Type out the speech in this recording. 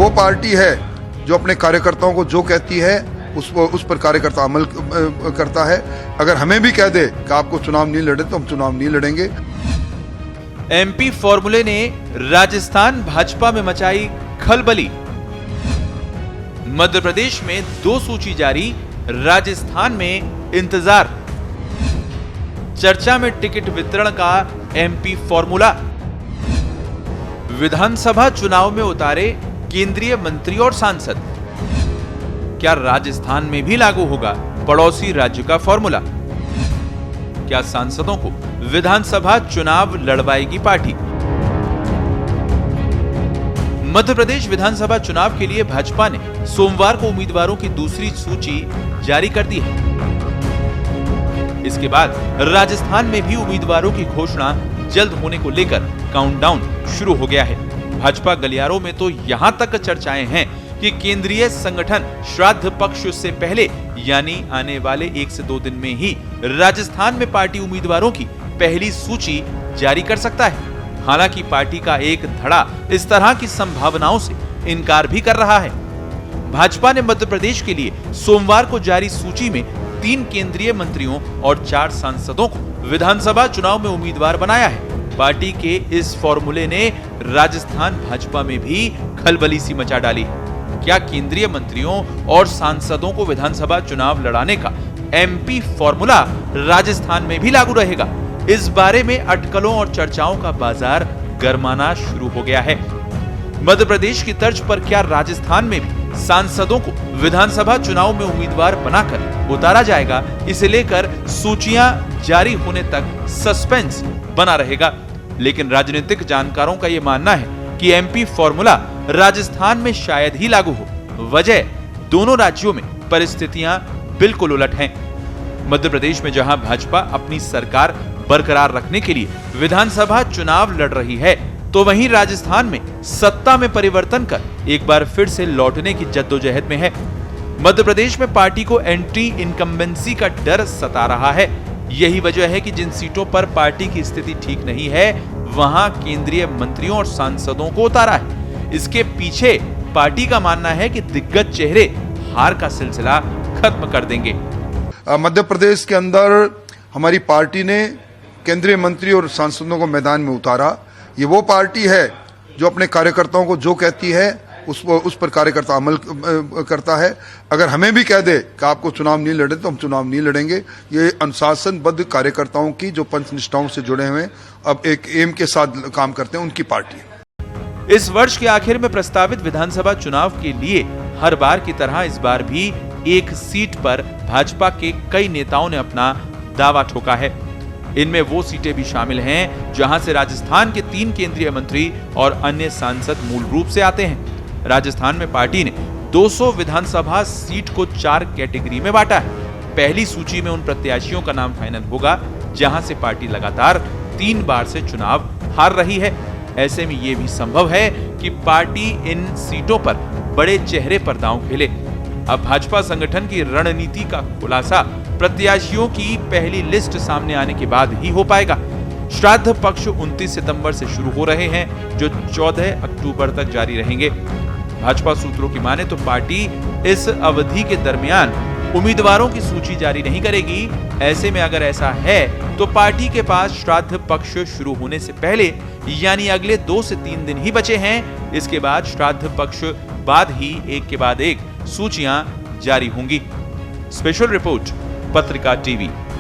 वो पार्टी है जो अपने कार्यकर्ताओं को जो कहती है उस पर कार्यकर्ता अमल करता है। अगर हमें भी कह दे कि आपको चुनाव नहीं लड़े तो हम चुनाव नहीं लड़ेंगे। एमपी फॉर्मूले ने राजस्थान भाजपा में मचाई खलबली। मध्य प्रदेश में 2 सूची जारी, राजस्थान में इंतजार। चर्चा में टिकट वितरण का एमपी फॉर्मूला। विधानसभा चुनाव में उतारे केंद्रीय मंत्री और सांसद। क्या राजस्थान में भी लागू होगा पड़ोसी राज्य का फॉर्मूला? क्या सांसदों को विधानसभा चुनाव लड़वाएगी पार्टी? मध्य प्रदेश विधानसभा चुनाव के लिए भाजपा ने सोमवार को उम्मीदवारों की दूसरी सूची जारी कर दी है। इसके बाद राजस्थान में भी उम्मीदवारों की घोषणा जल्द होने को लेकर काउंटडाउन शुरू हो गया है। भाजपा गलियारों में तो यहां तक चर्चाएं हैं कि केंद्रीय संगठन श्राद्ध पक्ष से पहले यानी आने वाले 1 से 2 दिन में ही राजस्थान में पार्टी उम्मीदवारों की पहली सूची जारी कर सकता है। हालांकि पार्टी का एक धड़ा इस तरह की संभावनाओं से इनकार भी कर रहा है। भाजपा ने मध्य प्रदेश के लिए सोमवार को जारी सूची में 3 केंद्रीय मंत्रियों और 4 सांसदों को विधानसभा चुनाव में उम्मीदवार बनाया है। पार्टी के इस फॉर्मूले ने राजस्थान भाजपा में भी खलबली सी मचा डाली है। क्या केंद्रीय मंत्रियों और सांसदों को विधानसभा चुनाव लड़ाने का एमपी फॉर्मूला राजस्थान में भी लागू रहेगा? इस बारे में अटकलों और चर्चाओं का बाजार गरमाना शुरू हो गया है। मध्य प्रदेश की तर्ज पर क्या राजस्थान में भी सांसदों को विधानसभा चुनाव में उम्मीदवार बनाकर उतारा जाएगा? इसे लेकर सूचियां जारी होने तक सस्पेंस बना रहेगा। लेकिन राजनीतिक जानकारों का यह मानना है कि एमपी फॉर्मूला राजस्थान में शायद ही लागू हो। वजह, दोनों राज्यों में परिस्थितियां बिल्कुल उलट हैं। मध्य प्रदेश में जहां भाजपा अपनी सरकार बरकरार रखने के लिए विधानसभा चुनाव लड़ रही है, तो वहीं राजस्थान में सत्ता में परिवर्तन कर एक बार फिर से लौटने की जद्दोजहद में है। मध्य प्रदेश में पार्टी को एंटी इनकम्बेंसी का डर सता रहा है। यही वजह है कि जिन सीटों पर पार्टी की स्थिति ठीक नहीं है, वहां केंद्रीय मंत्रियों और सांसदों को उतारा है। इसके पीछे पार्टी का मानना है कि दिग्गज चेहरे हार का सिलसिला खत्म कर देंगे। मध्य प्रदेश के अंदर हमारी पार्टी ने केंद्रीय मंत्री और सांसदों को मैदान में उतारा। ये वो पार्टी है जो अपने कार्यकर्ताओं को जो कहती है उस पर कार्यकर्ता अमल करता है। अगर हमें भी कह दे कि आपको चुनाव नहीं लड़े तो हम चुनाव नहीं लड़ेंगे। ये अनुशासनबद्ध कार्यकर्ताओं की जो पंच निष्ठाओं से जुड़े हुए अब एक एम के साथ काम करते हैं, उनकी पार्टी है। इस वर्ष के आखिर में प्रस्तावित विधानसभा चुनाव के लिए हर बार की तरह इस बार भी एक सीट पर भाजपा के कई नेताओं ने अपना दावा ठोका है। इनमें वो सीटें भी शामिल हैं जहां से राजस्थान के 3 केंद्रीय मंत्री और अन्य सांसद मूल रूप से आते हैं। राजस्थान में पार्टी ने 200 विधानसभा सीट को 4 कैटेगरी में बांटा है। पहली सूची में उन प्रत्याशियों का नाम फाइनल होगा जहां से पार्टी लगातार 3 बार से चुनाव हार रही है। ऐसे में यह भी संभव है कि पार्टी इन सीटों पर बड़े चेहरे पर दांव खेले। अब भाजपा संगठन की रणनीति का खुलासा प्रत्याशियों की पहली लिस्ट सामने आने के बाद ही हो पाएगा। श्राद्ध पक्ष 29 सितंबर से शुरू हो रहे हैं, जो 14 अक्टूबर तक जारी रहेंगे। भाजपा सूत्रों की माने तो पार्टी इस अवधि के दरमियान उम्मीदवारों की सूची जारी नहीं करेगी। ऐसे में अगर ऐसा है तो पार्टी के पास श्राद्ध पक्ष शुरू होने से पहले यानी अगले 2 से 3 दिन ही बचे हैं। इसके बाद श्राद्ध पक्ष बाद ही एक के बाद एक सूचियां जारी होंगी। स्पेशल रिपोर्ट, पत्रिका टीवी।